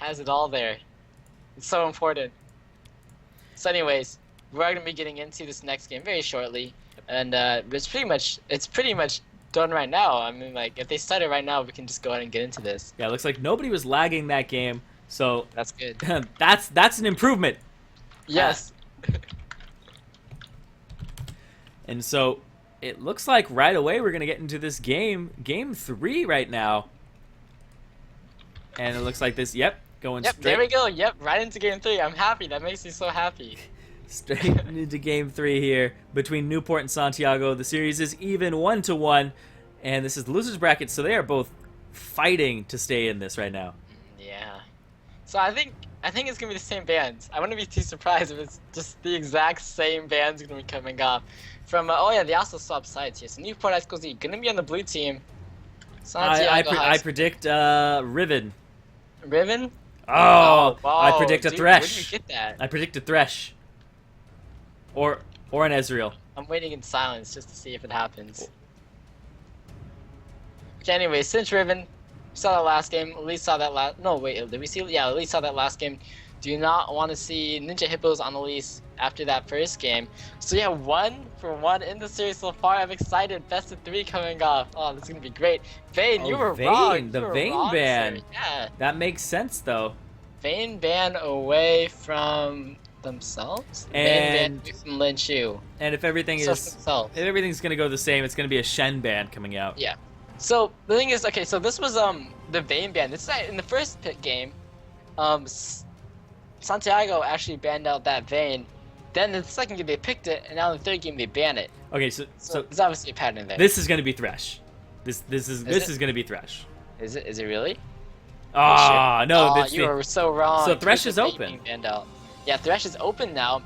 has it all there. It's so important. So anyways, we're going to be getting into this next game very shortly, and it's pretty much done right now. I mean, like, if they start it right now, we can just go ahead and get into this. Yeah, it looks like nobody was lagging that game, so That's good. that's an improvement. Yes. And so it looks like right away we're gonna get into this game 3 right now. And it looks like this. Yep, going Yep, straight. there we go. Yep, right into game 3. I'm happy. That makes me so happy. Straight into game 3 here between Newport and Santiago. The series is even 1-1, and this is the losers bracket, so they are both fighting to stay in this right now. Yeah. So I think it's gonna be the same bands. I wouldn't be too surprised if it's just the exact same bands gonna be coming off. From oh yeah, they also swapped sides here. So Newport HS Z gonna be on the blue team. I predict Riven. Riven? Oh, wow. I predict a Dude, Thresh. Where did you get that? I predict a Thresh. Or an Ezreal. I'm waiting in silence just to see if it happens. Okay, anyway, since Riven, we saw that last game. At least saw that last. No, wait, did we see? Yeah, at least saw that last game. Do not want to see Ninja Hippos on the lease after that first game. So yeah, 1-1 in the series so far. I'm excited. Best of 3 coming off. Oh, this is gonna be great. Vayne, you were wrong. The You were Vayne wrong, ban. sir. Yeah. That makes sense though. Vayne ban away from themselves. Vayne ban away from Lin Chu. And if everything's gonna go the same, it's gonna be a Shen ban coming out. Yeah. So the thing is, okay, so this was the Vayne ban. This is in the first pit game, Santiago actually banned out that Vayne. Then the second game they picked it, and now in the third game they ban it. Okay, so there's obviously a pattern there. This is gonna be Thresh. This is gonna be Thresh. Is it really? Ah, no, oh, you were so wrong. So Thresh is open. Banned out. Yeah, Thresh is open now.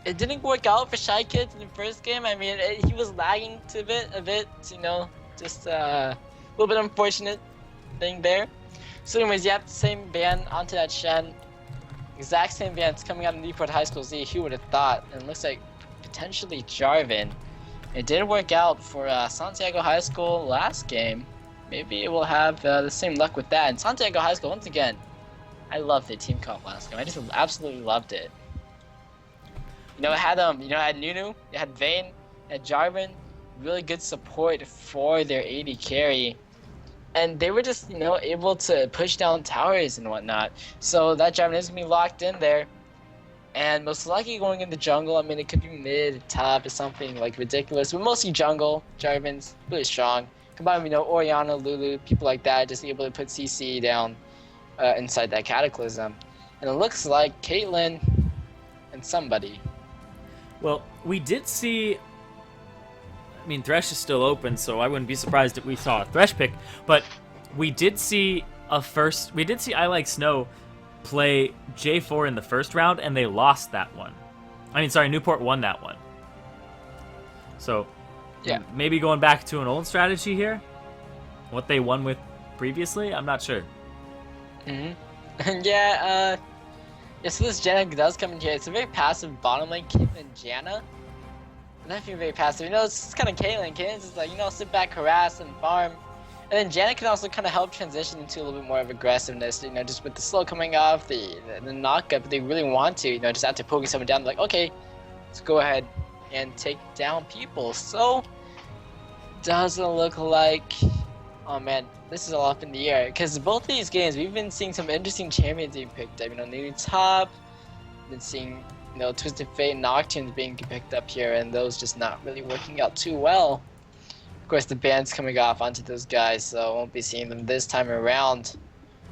It didn't work out for Shy Kids in the first game. I mean, he was lagging a bit, you know, just a little bit unfortunate thing there. So anyways, yep, same ban onto that Shen. Exact same ban. It's coming out of Newport High School Z. Who would have thought? And it looks like potentially Jarvan. It did work out for Santiago High School last game. Maybe it will have the same luck with that. And Santiago High School, once again, I loved the team comp last game. I just absolutely loved it. You know, it had Nunu, it had Vayne, it had Jarvan, really good support for their AD carry. And they were just, you know, able to push down towers and whatnot. So that Jarvan is going to be locked in there. And most likely going in the jungle. I mean, it could be mid, top, or something like ridiculous. But mostly jungle. Jarvan's really strong. Combined with, you know, Orianna, Lulu, people like that. Just able to put CC down inside that Cataclysm. And it looks like Caitlyn and somebody. Well, we did see... I mean, Thresh is still open, so I wouldn't be surprised if we saw a Thresh pick. But we did see I Like Snow play J4 in the first round, and they lost that one. I mean, sorry, Newport won that one. So, yeah, maybe going back to an old strategy here. What they won with previously, I'm not sure. Yeah, so this Janna does come in here. It's a very passive bottom lane, Caitlyn Janna. Nothing very passive. You know, it's kind of Caitlyn. Caitlyn's just like, you know, sit back, harass, and farm. And then Janna can also kind of help transition into a little bit more of aggressiveness, you know, just with the slow coming off, the knockup. If they really want to, you know, just after poking someone down, like, okay, let's go ahead and take down people. So, doesn't look like, oh man, this is all up in the air. Because both of these games, we've been seeing some interesting champions being picked up. You know, Nunu top, been seeing, you know, Twisted Fate and Nocturnes being picked up here, and those just not really working out too well. Of course, the ban's coming off onto those guys, so I won't be seeing them this time around.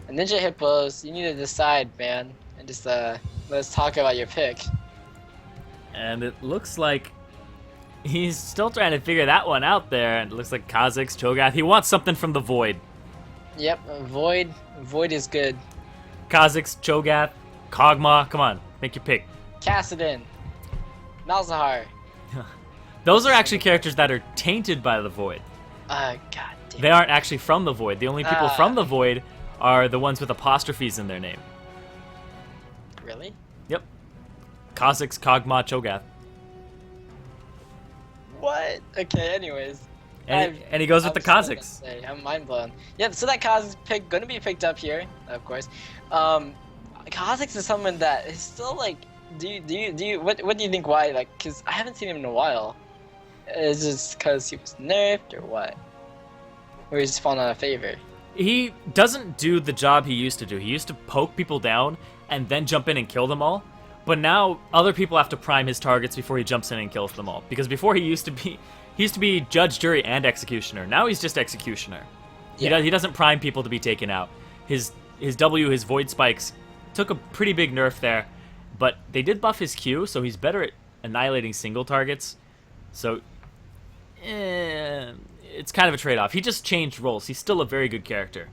And Ninja Hippos, you need to decide, man, and just let's talk about your pick. And it looks like he's still trying to figure that one out there, and it looks like Kha'Zix, Cho'Gath, he wants something from the Void. Yep, Void is good. Kha'Zix, Cho'Gath, Kog'Maw, come on, make your pick. Kassadin, Malzahar. Those are actually characters that are tainted by the Void. God damn. They aren't actually from the Void. The only people from the Void are the ones with apostrophes in their name. Really? Yep. Kha'Zix, Kog'Maw, Cho'Gath. What? Okay, anyways. And he goes with the Kazakhs. I'm mind blown. Yeah, so that Kazakhs pick gonna be picked up here, of course. Kazakhs is someone that is still like. What do you think? Why? Like, cause I haven't seen him in a while. Is it just cause he was nerfed or what? Or he's just fallen out of favor? He doesn't do the job he used to do. He used to poke people down and then jump in and kill them all. But now other people have to prime his targets before he jumps in and kills them all. Because before he used to be judge, jury, and executioner. Now he's just executioner. Yeah. He doesn't prime people to be taken out. His W, his void spikes, took a pretty big nerf there. But they did buff his Q, so he's better at annihilating single targets. So, it's kind of a trade-off. He just changed roles. He's still a very good character.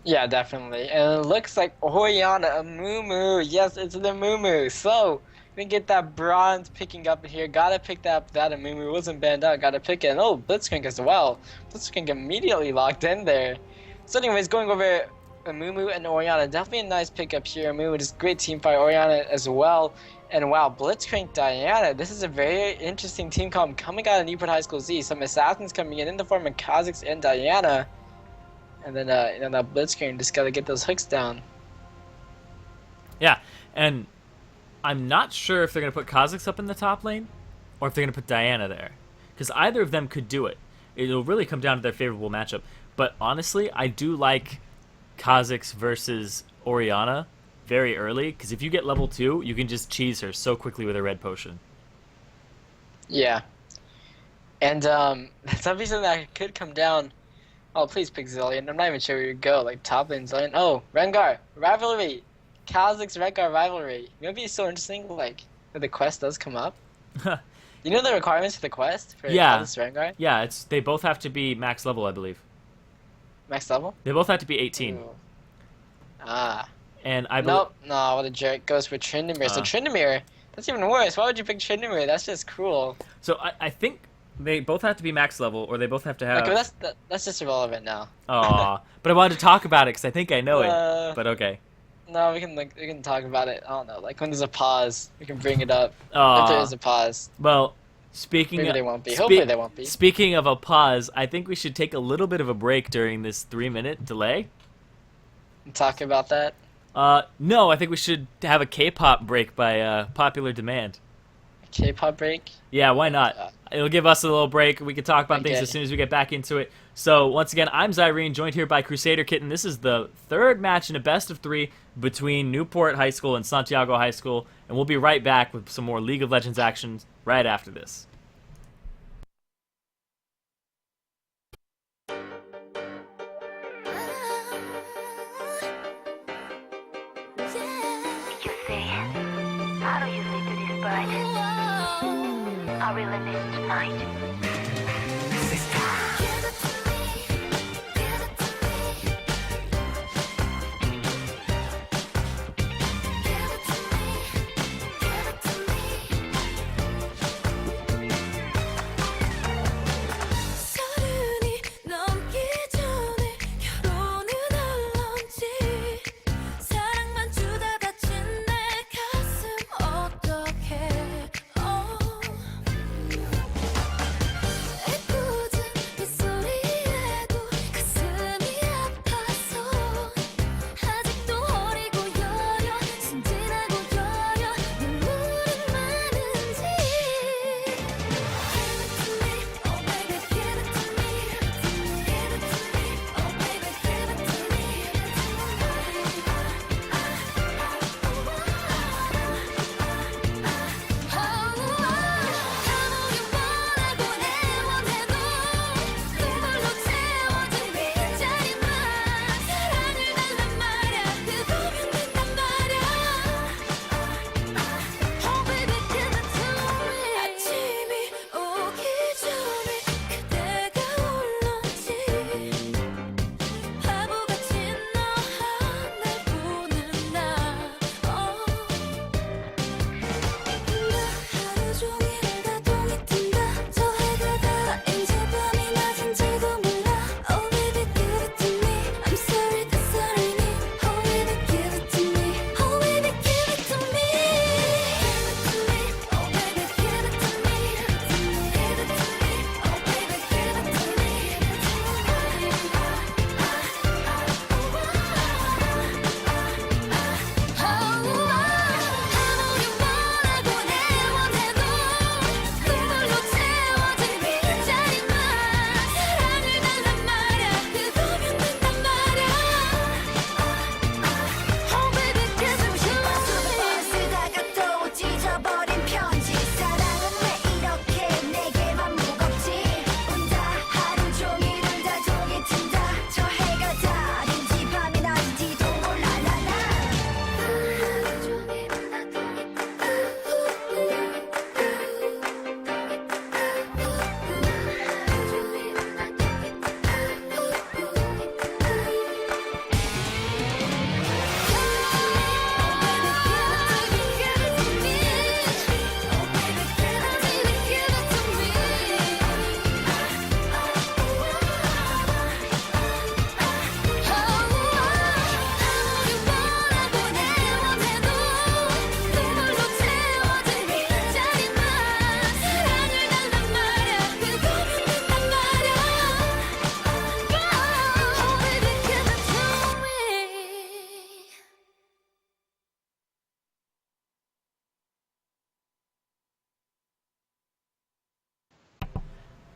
Yeah, definitely. And it looks like Oriana, a Moo. Yes, it's the Moo. So, we can get that bronze picking up here. Gotta pick that up. That a Moo wasn't banned out. Gotta pick it. And oh, Blitzcrank as well. Blitzcrank immediately locked in there. So anyways, going over Amumu and Oriana, definitely a nice pickup here. Amumu is great team fight, Oriana as well. And wow, Blitzcrank Diana, this is a very interesting team comp coming out of Newport High School Z. Some assassins coming in the form of Kazakhs and Diana. And then that Blitzcrank just gotta get those hooks down. Yeah, and I'm not sure if they're gonna put Kazakhs up in the top lane, or if they're gonna put Diana there. Because either of them could do it. It'll really come down to their favorable matchup. But honestly, I do like Kazakhs versus Oriana very early, because if you get level 2, you can just cheese her so quickly with a red potion. Yeah. And that's something that could come down. Oh, please pick Zillion. I'm not even sure where you go. Like, top lane Zillion. Oh, Rengar. Rivalry. Kazakhs Rengar rivalry. Maybe it's so interesting, like, when the quest does come up. You know the requirements for the quest? For Kazakhs Rengar? Yeah, they both have to be max level, I believe. Max level? They both have to be 18. Ooh. Ah. And I Nope. No, what a jerk. Goes for Tryndamere. So Tryndamere, that's even worse. Why would you pick Tryndamere? That's just cruel. So I think they both have to be max level, or they both have to have... Okay, that's just irrelevant now. Aw. But I wanted to talk about it, because I think I know it. But okay. No, we can talk about it. I don't know. Like, when there's a pause, we can bring it up. Aww. If there is a pause. Well, maybe they won't be. Hopefully they won't be. Speaking of a pause, I think we should take a little bit of a break during this 3-minute delay. Talk about that? No, I think we should have a K-pop break by popular demand. A K-pop break? Yeah, why not? It'll give us a little break. We can talk about things as soon as we get back into it. So, once again, I'm Zirene, joined here by CrusaderKitten. This is the third match in a best-of-3 between Newport High School and Santiago High School, and we'll be right back with some more League of Legends action right after this. How do you sleep to this bird? I really miss it tonight.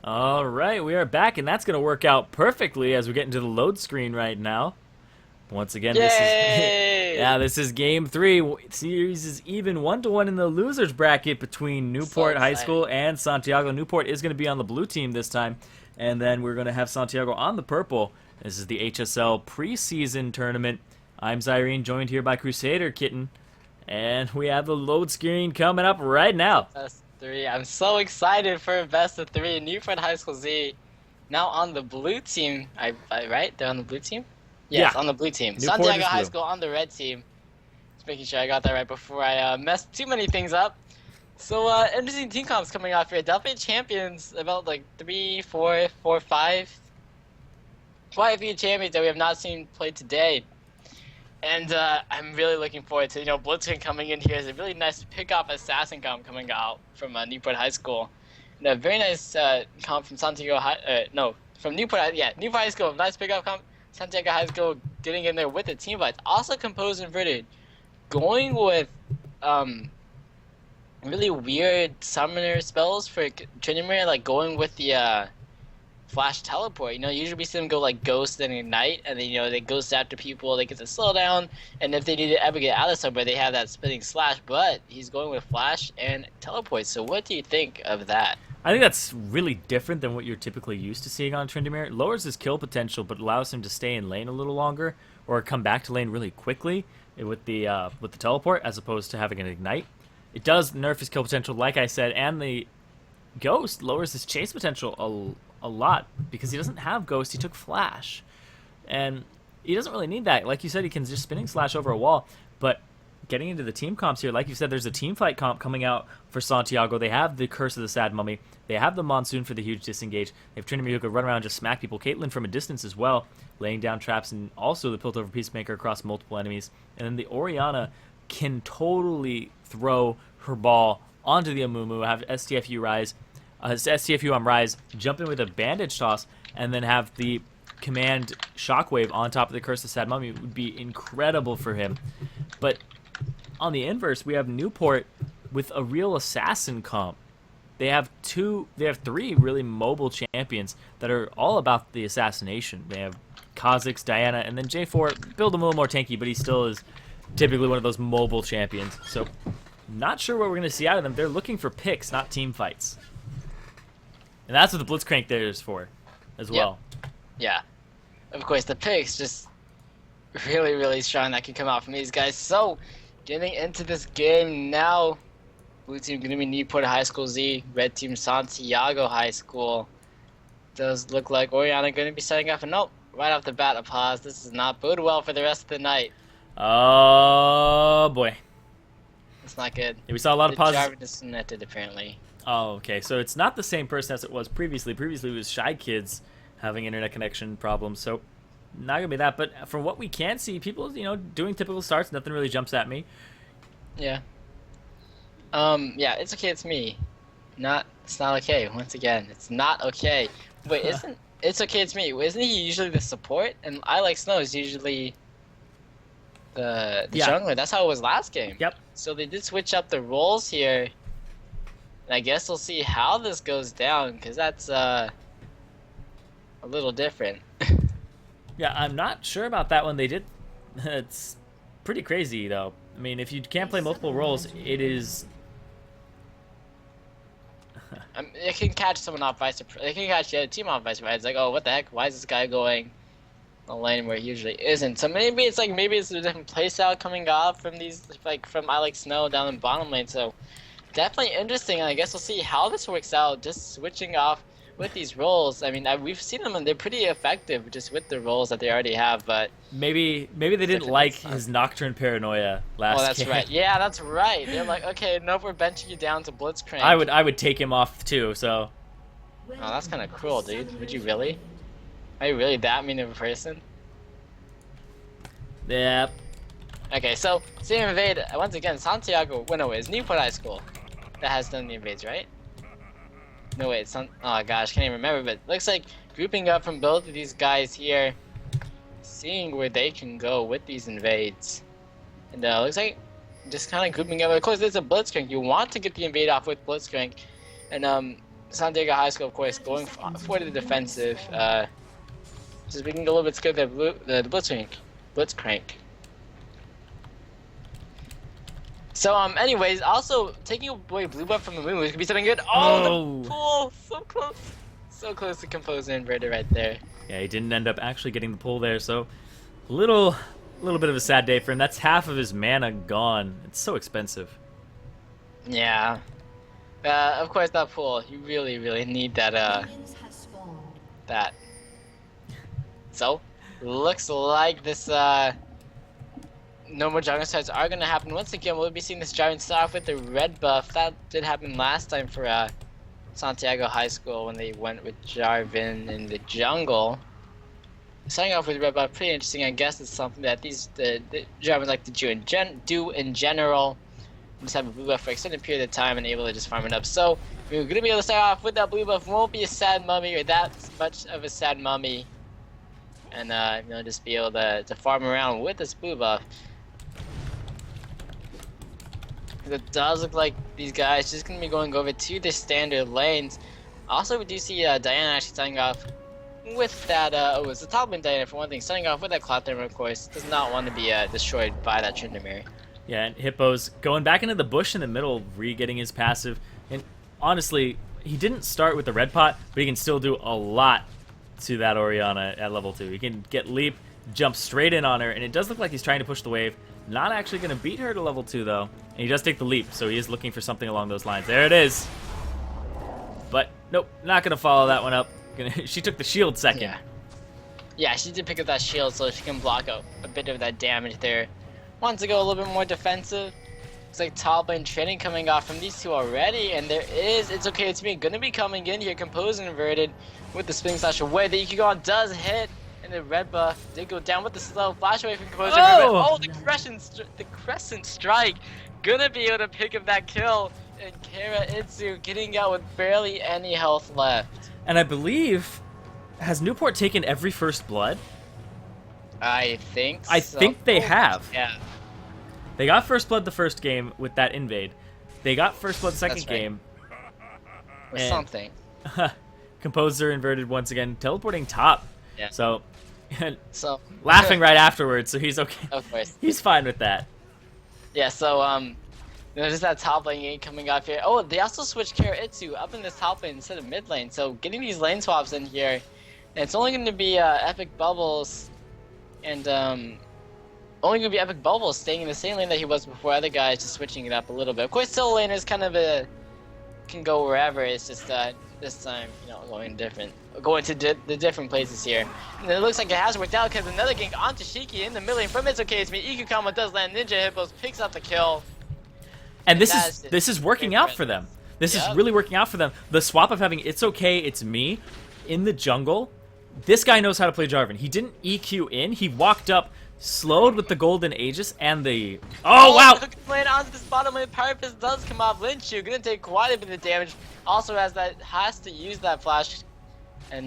All right, we are back, and that's going to work out perfectly as we get into the load screen right now. Once again, this is Yay! yeah, this is game 3. Series is even 1-1 in the losers bracket between Newport High School and Santiago. Newport is going to be on the blue team this time, and then we're going to have Santiago on the purple. This is the HSL preseason tournament. I'm Zirene, joined here by CrusaderKitten, and we have the load screen coming up right now. Best 3. I'm so excited for a best of 3. Newport High School Z now on the blue team. Right? They're on the blue team? Yes, Yeah. on the blue team. Newport Santiago is High blue. School on the red team. Just making sure I got that right before I messed too many things up. So, interesting team comps coming off here. Definitely champions, about like 3, 4, 5. Quite a few champions that we have not seen play today. And I'm really looking forward to, Blitzkrieg coming in here. Is a really nice pick-up assassin comp coming out from Newport High School. And a very nice comp from Santiago from Newport, Newport High School. Nice pick-up comp. Santiago High School getting in there with the team fights. Also composed inverted. Going with really weird summoner spells for Tryndamere, like going with the flash teleport. Usually we see them go like ghost and ignite, and then they ghost after people, they get to slow down, and if they need to ever get out of somewhere, they have that spinning slash. But he's going with flash and teleport. So what do you think of that? I think that's really different than what you're typically used to seeing on Tryndamere. It lowers his kill potential, but allows him to stay in lane a little longer, or come back to lane really quickly with the teleport, as opposed to having an ignite. It does nerf his kill potential, like I said, and the ghost lowers his chase potential a lot, because he doesn't have ghost. He took flash, and he doesn't really need that. Like you said, he can just spinning slash over a wall. But getting into the team comps here, like you said, there's a team fight comp coming out for Santiago. They have the Curse of the Sad Mummy. They have the Monsoon for the huge disengage. They have Tryndamere who could run around and just smack people. Caitlyn from a distance as well, laying down traps, and also the Piltover Peacemaker across multiple enemies. And then the Orianna can totally throw her ball onto the Amumu, have STFU rise, STFU on rise, jump in with a bandage toss, and then have the command shockwave on top of the Curse of the Sad Mummy. Would be incredible for him. But on the inverse, we have Newport with a real assassin comp. They have 3 really mobile champions that are all about the assassination. They have Kha'Zix, Diana, and then J4. Build him a little more tanky, but he still is typically one of those mobile champions. So, not sure what we're going to see out of them. They're looking for picks, not team fights. And that's what the Blitzcrank there is for, as well. Yeah. Of course, the picks just really, really strong that can come out from these guys. So, getting into this game now. Blue team going to be Newport High School Z. Red team Santiago High School. Does look like Orianna going to be setting up. And nope, right off the bat, a pause. This does not bode well for the rest of the night. Oh, boy. It's not good. Yeah, we saw a lot of pauses. Jarvan disconnected, apparently. Oh, okay. So it's not the same person as it was previously. Previously, it was Shy Kids having internet connection problems. So not gonna be that. But from what we can see, people, doing typical starts. Nothing really jumps at me. Yeah. Yeah, it's okay. It's me. It's not okay. Once again, it's not okay. Wait, it's okay? It's me. Isn't he usually the support? And I Like Snow is usually the jungler. That's how it was last game. Yep. So they did switch up the roles here. And I guess we'll see how this goes down, because that's a little different. Yeah, I'm not sure about that one. They did. It's pretty crazy, though. I mean, if you can't play multiple roles, it is. It can catch someone off by surprise. It can catch the other team off by surprise. It's like, oh, what the heck? Why is this guy going a lane where he usually isn't? So maybe it's a different playstyle coming off from these, from I Like Snow down in bottom lane. So definitely interesting. And I guess we'll see how this works out. Just switching off with these roles. I mean, we've seen them and they're pretty effective just with the roles that they already have. But maybe they didn't like his Nocturne Paranoia last game. Oh, that's right. Yeah, that's right. They're like, okay, no, we're benching you down to Blitzcrank. I would take him off too. So. Oh, that's kind of cruel, dude. Would you really? Are you really that mean of a person? Yep. Okay, so same invade once again. Santiago. Well, no, it's Newport High School that has done the invades, right? No, wait, oh gosh, can't even remember, but looks like grouping up from both of these guys here, seeing where they can go with these invades. And looks like just kind of grouping up. Of course, there's a Blitzcrank. You want to get the invade off with Blitzcrank. And Santiago High School, of course, going for the defensive. Just we can get a little bit scared of the Blitzcrank. So anyways, also taking away blue buff from the moon could be something good. Oh, the pull, so close to compose inverted right there. Yeah, he didn't end up actually getting the pull there, so little bit of a sad day for him. That's half of his mana gone. It's so expensive. Yeah. Of course, that pull. You really need that. That. So, looks like this no more jungle starts are gonna happen once again. We'll be seeing this Zirene start off with the red buff. That did happen last time for Santiago High School when they went with Zirene in the jungle. Starting off with red buff, pretty interesting. I guess it's something that the Zirene like to do in general. Just have a blue buff for an extended period of time and able to just farm it up. So we're gonna be able to start off with that blue buff. Won't be a sad mummy or that much of a sad mummy, and just be able to farm around with this blue buff. It does look like these guys just gonna be going over to the standard lanes. Also, we do see Diana actually starting off with that. It's the top lane Diana for one thing, starting off with that Cloud Thermal, of course. Does not want to be destroyed by that Tryndamere. Yeah, and Hippo's going back into the bush in the middle, re-getting his passive. And honestly, he didn't start with the red pot, but he can still do a lot to that Orianna at level 2. He can get leap, jump straight in on her, and it does look like he's trying to push the wave. Not actually going to beat her to level 2, though. And he does take the leap, so he is looking for something along those lines. There it is. But, nope, not going to follow that one up. She took the shield second. Yeah, she did pick up that shield, so she can block out a bit of that damage there. Wants to go a little bit more defensive. Looks like top lane trading coming off from these two already, and there is It's Okay It's Me gonna be coming in here, compose inverted with the spinning slash away. The EQ does hit, and the red buff did go down with the slow flash away from compose inverted. Oh, the crescent strike gonna be able to pick up that kill, and Kara Itsu getting out with barely any health left. And I believe, has Newport taken every first blood? I think so. I think they have. Yeah. They got first blood the first game with that invade. They got first blood the second game. Or something. Composer inverted once again, teleporting top. Yeah. So laughing right afterwards, so he's okay. Of course. He's fine with that. Yeah, so just that top lane game coming off here. Oh, they also switched Kara Itsu up in this top lane instead of mid lane. So getting these lane swaps in here, and it's only going to be Epic Bubbles. And only gonna be Epic Bubbles staying in the same lane that he was before. Other guys just switching it up a little bit. Of course, solo lane is kind of can go wherever. It's just this time, going to the different places here. And it looks like it has worked out because another gank onto Shiki in the middle lane from It's Okay It's Me. EQ combo does land. Ninja Hippos picks up the kill. And this is working out for them. This is really working out for them. The swap of having It's Okay It's Me in the jungle. This guy knows how to play Jarvan. He didn't EQ in. He walked up, slowed with the Golden Aegis and the... Oh, wow! The hook lane onto this bottom lane. Power Fist does come off. Lynchu gonna take quite a bit of damage. Also has to use that flash. And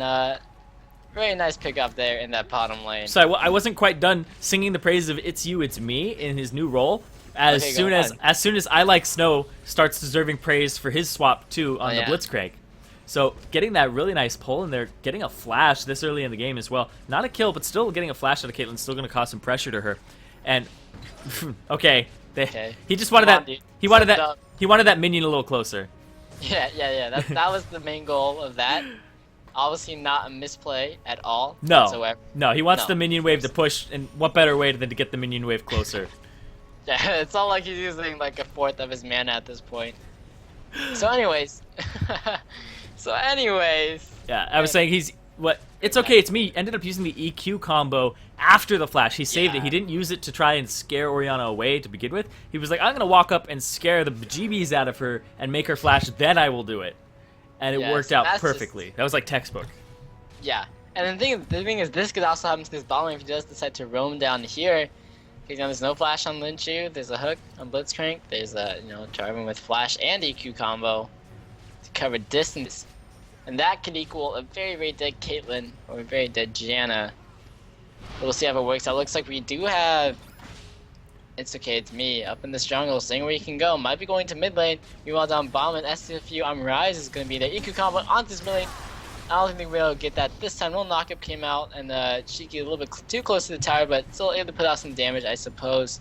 very nice pickup there in that bottom lane. So I wasn't quite done singing the praises of It's You, It's Me in his new role. As soon as I Like Snow starts deserving praise for his swap too on the Blitzcrank. So getting that really nice pull in there, getting a flash this early in the game as well. Not a kill, but still getting a flash out of Caitlyn, still going to cause some pressure to her. And he just wanted that. He wanted that minion a little closer. Yeah. That was the main goal of that. Obviously not a misplay at all. No, whatsoever. No, he wants the minion wave to push, and what better way than to get the minion wave closer? Yeah, it's not like he's using like a fourth of his mana at this point. So anyways. Yeah, I was saying It's Okay It's Me ended up using the EQ combo after the flash. He saved it. He didn't use it to try and scare Orianna away to begin with. He was like, I'm going to walk up and scare the bejeebies out of her and make her flash, then I will do it. And it worked out perfectly. That was like textbook. Yeah. And the thing is, this could also happen to this bottom lane if he does decide to roam down here. Because there's no flash on Lynchu, there's a hook on Blitzcrank, there's a Jarvan with flash and EQ combo to cover distance. And that could equal a very, very dead Caitlyn or a very dead Janna. We'll see how it works out. Looks like we do have It's okay, it's me up in this jungle, seeing where you can go. Might be going to mid lane. Meanwhile, down bottom and SCFU on Rise is going to be there. EQ combo onto this mid lane. I don't think we'll get that this time. No knockup came out, and Cheeky a little bit too close to the tower, but still able to put out some damage, I suppose.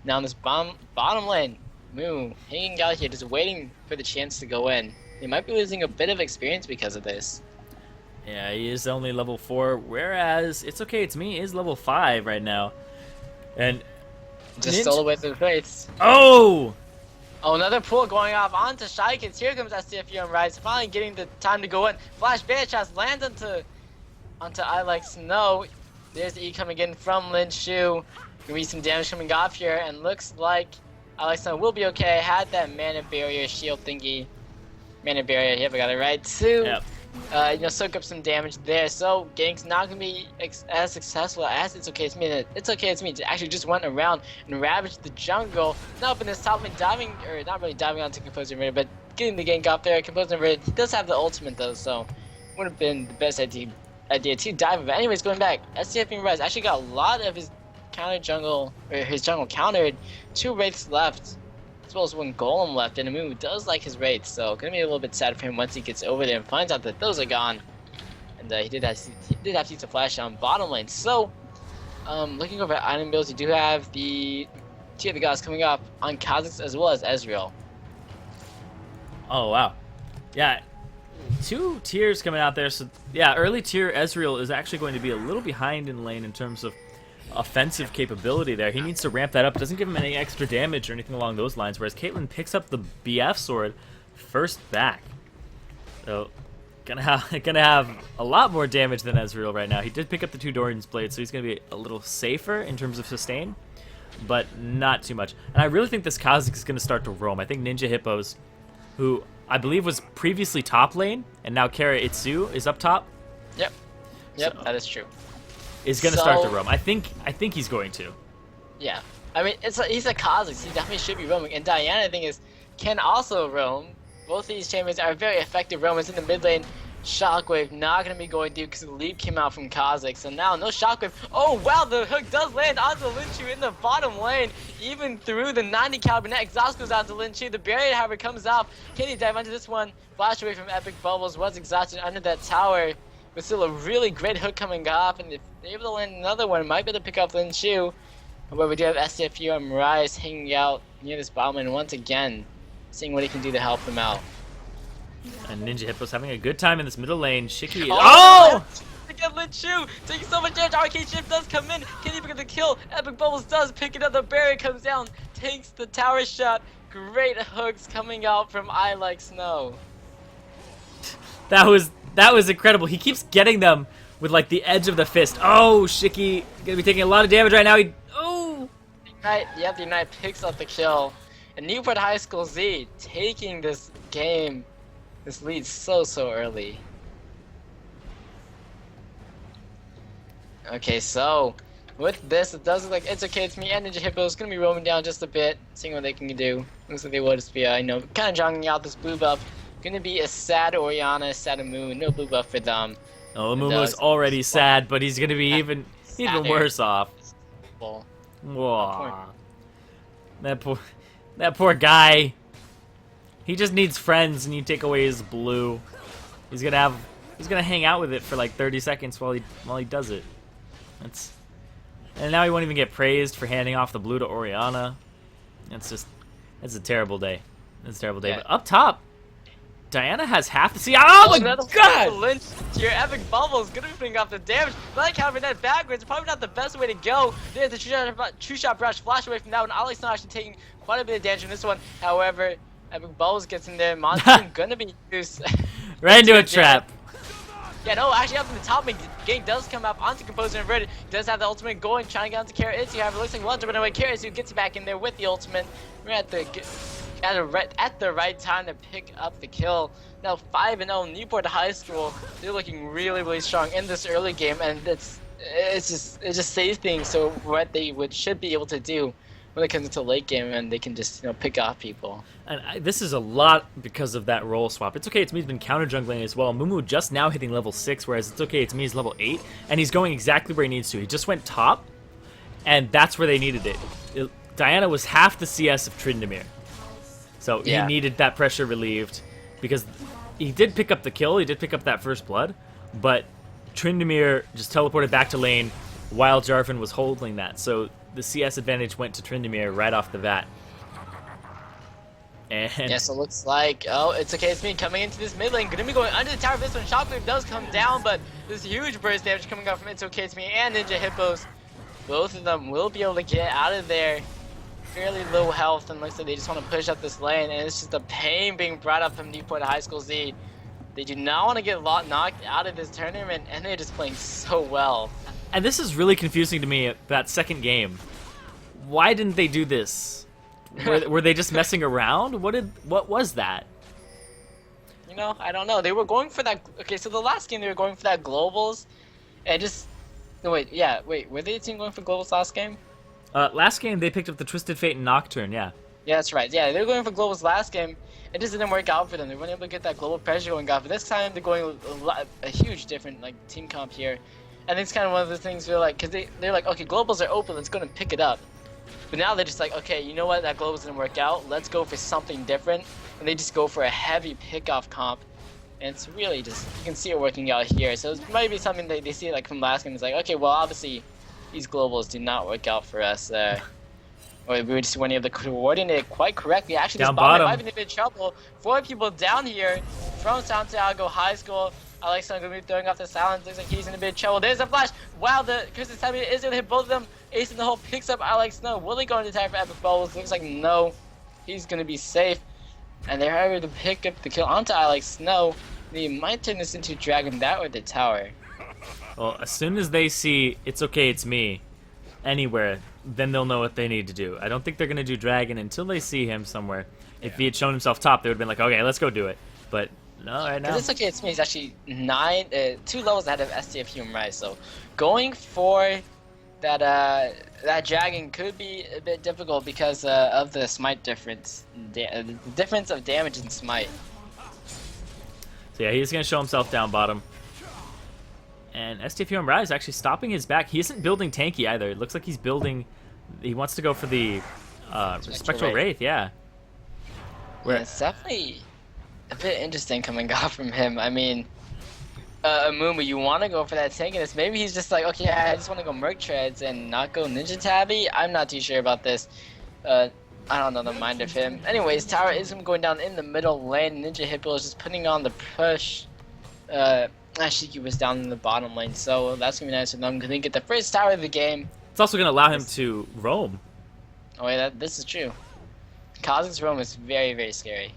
Now in this bottom lane, Moo hanging out here, just waiting for the chance to go in. He might be losing a bit of experience because of this. Yeah, he is only level 4, whereas It's Okay It's Me is level 5 right now. And just stole away the face. Oh! Oh, another pull going off onto Shykids. Here comes SCFU and Rise, finally getting the time to go in. Flash Band shots lands onto I Like Snow. There's the E coming in from Lin Shu. Gonna be some damage coming off here, and looks like I Like Snow will be okay. Had that mana barrier shield thingy. Mana barrier, yep, I got it right too. Yep. Soak up some damage there. So Gang's not gonna be as successful as It's Okay It's Me. It's Okay It's Me actually just went around and ravaged the jungle. Now up in this top lane, diving, or not really diving onto Composer Inverted, but getting the gank off there. Composer Inverted, he does have the ultimate though, so would have been the best idea to dive. But anyways, going back, SCF and Rise actually got a lot of his jungle countered. 2 wraiths left, as well as 1 golem left, and Amu does like his wraiths, so gonna be a little bit sad for him once he gets over there and finds out that those are gone. And he did have to use a flash on bottom lane. So looking over at item builds, you do have the Tier of the Gods coming up on Kha'Zix as well as Ezreal. Oh wow. Yeah. 2 tiers coming out there, so yeah, early tier Ezreal is actually going to be a little behind in lane in terms of offensive capability there. He needs to ramp that up. Doesn't give him any extra damage or anything along those lines, whereas Caitlyn picks up the BF sword first back. So gonna have a lot more damage than Ezreal right now. He did pick up the 2 Doran's blades, so he's gonna be a little safer in terms of sustain, but not too much. And I really think this Kha'Zix is gonna start to roam. I think Ninja Hippos, who I believe was previously top lane, and now Kara Itsu is up top. Yep, So, that is true. Is gonna start to roam. I think he's going to. Yeah, I mean he's a Kha'Zix. He definitely should be roaming. And Diana, I think, can also roam. Both of these champions are very effective roamers in the mid lane. Shockwave not gonna be going through because the leap came out from Kha'Zix. So now no Shockwave. Oh wow, the hook does land onto Lin Shu in the bottom lane. Even through the 90 caliber net, exhaust goes out to Lin Shu. The barrier, however, comes off. Can he dive into this one? Flash away from Epic Bubbles. Was exhausted under that tower. But still a really great hook coming off, and if they're able to land another one, might be able to pick up Lin Shu. However, we do have SCFU and Rise hanging out near this bottom lane once again, seeing what he can do to help them out. And Ninja Hippo's having a good time in this middle lane. Shiki. Oh! Again, Lin Shu taking so much damage. Arcade Shift does come in. Can he pick up the kill? Epic Bubbles does pick it up. The barrier comes down, takes the tower shot. Great hooks coming out from I Like Snow. That was incredible. He keeps getting them with like the edge of the fist. Oh, Shiki gonna be taking a lot of damage right now. Oh. Yep, the Ignite picks up the kill. And Newport High School Z taking this game, this lead so early. Okay, so with this, it does look like It's Okay It's Me and Ninja Hippo is gonna be roaming down just a bit, seeing what they can do. Looks like they will just be, kind of jogging out this blue buff. Gonna be a sad Orianna, sad Moon, no blue buff for them. Oh, Momo's already sad, but he's gonna be even worse off. Whoa. That poor guy. He just needs friends, and you take away his blue. He's gonna hang out with it for like 30 seconds while he does it. And now he won't even get praised for handing off the blue to Orianna. It's a terrible day. It's a terrible day. Yeah. But up top, Diana has half the Oh my god! Lynch, your Epic Bubbles gonna be putting off the damage. Like having that backwards, probably not the best way to go. There's the true shot brush, flash away from that one. Alex not actually taking quite a bit of damage from this one. However, Epic Bubbles gets in there. Monster gonna be used. Right into a trap. Yeah, no, actually up in the top lane, Gang does come up onto Composer Inverted. He does have the ultimate going, trying to get onto Kara Itzy. However, looks like one jumping away. Kara Itzy gets back in there with the ultimate. We're at the right time to pick up the kill. Now 5-0 Newport High School. They're looking really strong in this early game, and it just saves things. So what they should be able to do when it comes into late game, and they can just pick off people. And this is a lot because of that role swap. It's Okay It's Me's been counter jungling as well. Mumu just now hitting level 6, whereas It's Okay It's Me's level 8, and he's going exactly where he needs to. He just went top, and that's where they needed it. Diana was half the CS of Tryndamere. So Yeah. he needed that pressure relieved because he did pick up the kill, he did pick up that first blood, but Tryndamere just teleported back to lane while Jarvan was holding that. So the CS advantage went to Tryndamere right off the bat. And Yeah, so it looks like, oh, it's okay, it's me coming into this mid lane. Gonna be going under the tower. This one, Shockwave does come down, but this huge burst damage coming out from It's Okay, It's Me and Ninja Hippos. Both of them will be able to get out of there. Fairly low health, and looks like they just want to push up this lane, and it's just a pain being brought up from Newport High School Z. They do not want to get knocked out of this tournament, and they're just playing so well. And this is really confusing to me, that second game. Why didn't they do this? Were they just messing around? What was that? You know, I don't know. They were going for that. Okay, so the last game they were going for that globals, and just no, wait, were they the team going for globals last game? Last game they picked up the Twisted Fate and Nocturne, yeah. Yeah, that's right. Yeah, they were going for globals last game. It just didn't work out for them. They weren't able to get that global pressure going out. But this time they're going a huge different like team comp here, and it's kind of one of the things where like, cause they're like, okay, globals are open, let's go and pick it up. But now they're just like, okay, you know what, that global's didn't work out, let's go for something different. And they just go for a heavy pickoff comp. And it's really just, you can see it working out here. So it might be something that they see like from last game, it's like, okay, well obviously these globals do not work out for us. Or we just weren't able to coordinate it quite correctly. Actually, this Down bottom bottom. might be in a bit of trouble. 4 people down here from Santiago High School. Alex going to be throwing off the silence. Looks like he's in a bit of trouble. There's a flash. Wow, the Christmas time is going to hit both of them. Ace in the hole picks up Alex Snow. Will he go into time for Epic Bubbles? Looks like no. He's going to be safe. And they're able to pick up the kill onto Alex Snow. They might turn this into Dragon that or the tower. Well, as soon as they see It's Okay, It's Me anywhere, then they'll know what they need to do. I don't think they're going to do Dragon until they see him somewhere. If he had shown himself top, they would have been like, okay, let's go do it. But no, right now. It's Okay, It's Me. He's actually 2 levels ahead of STF Human Rise. So going for that dragon could be a bit difficult because of the smite difference. The difference of damage in smite. So yeah, he's going to show himself down bottom. And STF Rai is actually stopping his back. He isn't building tanky either. It looks like he's building... He wants to go for the Spectral Wraith, yeah. Yeah, it's definitely a bit interesting coming out from him. I mean, Amumu, you want to go for that tankiness. Maybe he's just like, okay, I just want to go Merc Treads and not go Ninja Tabby. I'm not too sure about this. I don't know the mind of him. Anyways, tower is going down in the middle lane. Ninja Hippo is just putting on the push. Shiki was down in the bottom lane, so that's going to be nice for them. Going to get the first tower of the game. It's also going to allow him to roam. Oh, yeah, this is true. Kha'Zix's roam is very, very scary.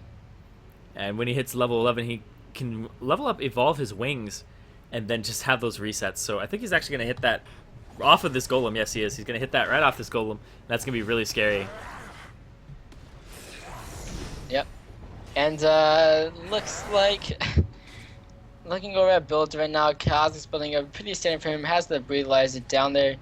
And when he hits level 11, he can level up, evolve his wings, and then just have those resets. So I think he's actually going to hit that off of this golem. Yes, he is. He's going to hit that right off this golem. That's going to be really scary. Yep. And looks like looking over at builds right now, Kha'Zix's building up pretty standard for him. Has the Breathalyzer down there.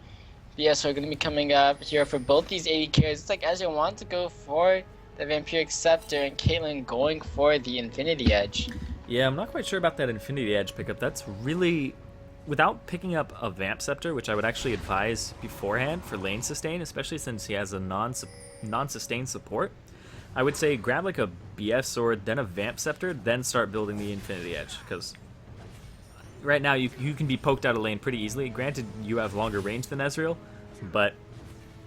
But yes, we're going to be coming up here for both these AD carries. It's like Ezreal wants to go for the Vampiric Scepter and Caitlyn going for the Infinity Edge. Yeah, I'm not quite sure about that Infinity Edge pickup. That's really... Without picking up a Vamp Scepter, which I would actually advise beforehand for lane sustain, especially since he has a non-sustain support, I would say grab like a BF Sword, then a Vamp Scepter, then start building the Infinity Edge, because right now you can be poked out of lane pretty easily. Granted, you have longer range than Ezreal, but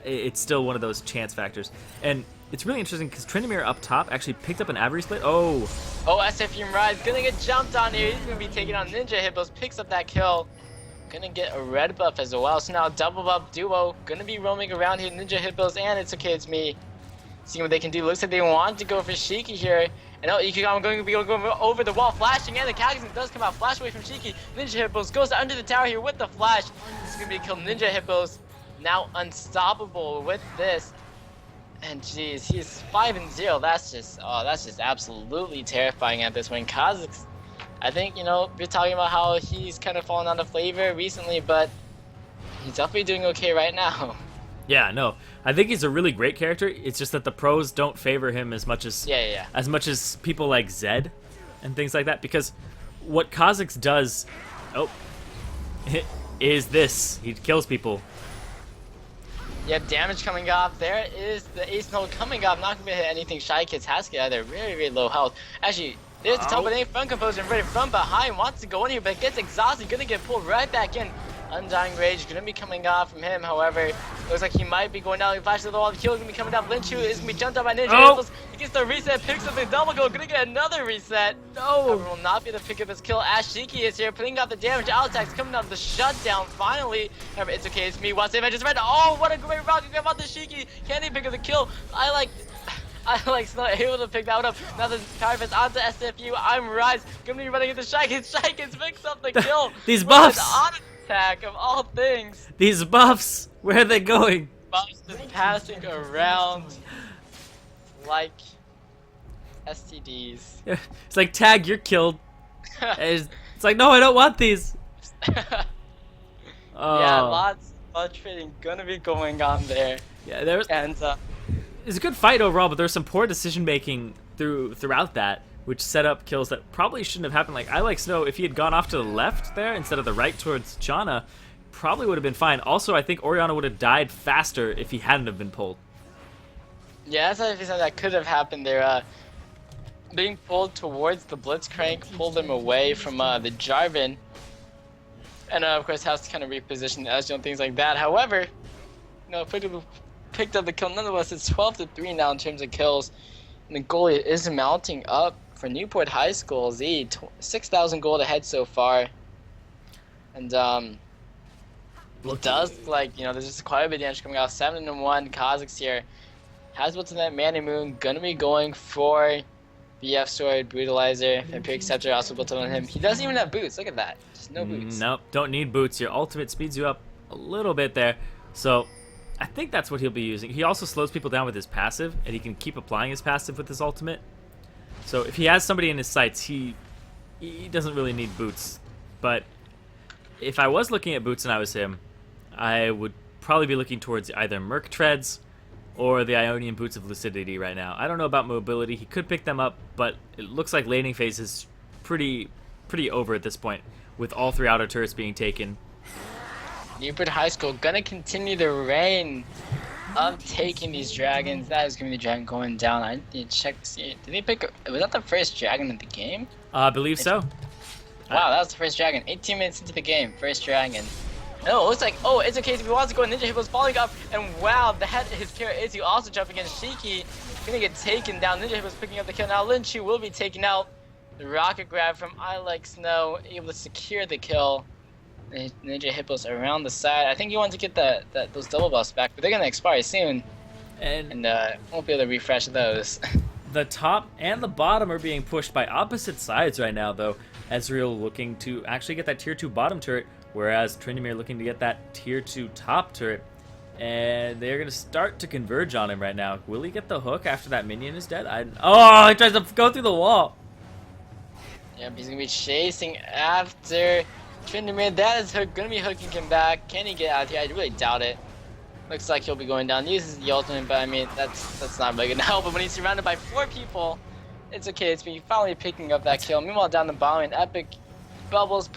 it's still one of those chance factors. And it's really interesting because Tryndamere up top actually picked up an Avery split. Oh, SFU Rise gonna get jumped on here. He's gonna be taking on Ninja Hippos. Picks up that kill. Gonna get a red buff as well. So now double buff duo. Gonna be roaming around here. Ninja Hippos and It's Okay, It's Me. Seeing what they can do. Looks like they want to go for Shiki here. And I'm going to be going over the wall, flashing, and the Cataclysm does come out. Flash away from Shiki. Ninja Hippos goes under the tower here with the flash. This is gonna be a kill. Ninja Hippos now unstoppable with this. And geez, he's 5-0. That's just absolutely terrifying at this point. Kha'Zix, I think, you know, we're talking about how he's kind of fallen out of flavor recently, but he's definitely doing okay right now. yeah, no. I think he's a really great character. It's just that the pros don't favor him as much as as much as people like Zed and things like that. Because what Kha'Zix does, is this: he kills people. Yeah, damage coming off. There is the ace node coming up. Not gonna hit anything. Shy Kids has to get out of there. Very, very low health. Actually, there's the top of the front composer right from behind. Wants to go in here, but gets exhausted. Gonna get pulled right back in. Undying Rage gonna be coming off from him. However, looks like he might be going down. He flashes the wall. The kill is gonna be coming down. Lynchu is gonna be jumped up by Ninja. He gets the reset, picks up the double goal. Gonna get another reset. No, will not be able to pick up his kill. Ashiki is here, putting out the damage. Out attacks coming out of the shutdown. Finally, however, it's okay. It's me. Watch the just right. Oh, what a great rocket grab out the Shiki. Can he pick up the kill? I like not able to pick that one up. Now the power fist onto SFU. I'm Rise. Gonna be running into Shikens. Shikens picks up the kill. These buffs. Attack of all things. These buffs. Where are they going? Buffs just passing around like STDs. It's like, tag, you're killed. It's like, no, I don't want these. Yeah, lots of trading gonna be going on there. Yeah, there's. And it's a good fight overall, but there's some poor decision making throughout that, which set up kills that probably shouldn't have happened. Like, I like Snow, if he had gone off to the left there instead of the right towards Chana, probably would have been fine. Also, I think Oriana would have died faster if he hadn't have been pulled. Yeah, that's something that could have happened there. Being pulled towards the Blitzcrank pulled him away from the Jarvan. And of course has to kind of reposition the Ezreal and things like that. However, you know, picked up the kill. Nonetheless, it's 12-3 now in terms of kills. And the goal is mounting up for Newport High School Z. 6,000 gold ahead so far. And it does look like, you know, there's just quite a bit of damage coming out. 7-1. Kazakh's here. Has what's in that Mana Moon. Gonna be going for BF Sword, Brutalizer, Vampiric Scepter also built on him. He doesn't even have boots. Look at that. Just no boots. Nope, don't need boots. Your ultimate speeds you up a little bit there. So I think that's what he'll be using. He also slows people down with his passive, and he can keep applying his passive with his ultimate. So if he has somebody in his sights, he doesn't really need boots. But if I was looking at boots and I was him, I would probably be looking towards either Merc Treads or the Ionian Boots of Lucidity right now. I don't know about mobility. He could pick them up, but it looks like laning phase is pretty over at this point, with all 3 outer turrets being taken. Newport High School gonna continue the reign of taking these dragons. That is gonna be the dragon going down. I need to check to see. Did they pick? Was that the first dragon of the game? I believe so. Wow, that was the first dragon. 18 minutes into the game, first dragon. No, it looks like, oh, it's okay if he wants to go. Ninja Hippo's falling up, and wow, the head his carry is you also jumping in. Shiki gonna get taken down. Ninja Hippo's picking up the kill now. Lynchu will be taken out. The rocket grab from I Like Snow, able to secure the kill. Ninja Hippos around the side. I think you want to get those double buffs back, but they're gonna expire soon, and won't be able to refresh those. The top and the bottom are being pushed by opposite sides right now, though. Ezreal looking to actually get that tier 2 bottom turret, whereas Tryndamere looking to get that tier 2 top turret. And they're going to start to converge on him right now. Will he get the hook after that minion is dead? Oh, he tries to go through the wall. Yep, he's going to be chasing after Tryndamere. That is going to be hooking him back. Can he get out here? I really doubt it. Looks like he'll be going down. He uses the ultimate, but I mean, that's not really going to help. But when he's surrounded by 4 people, it's okay. It's finally picking up that kill. Meanwhile, down the bottom, an epic bubbles.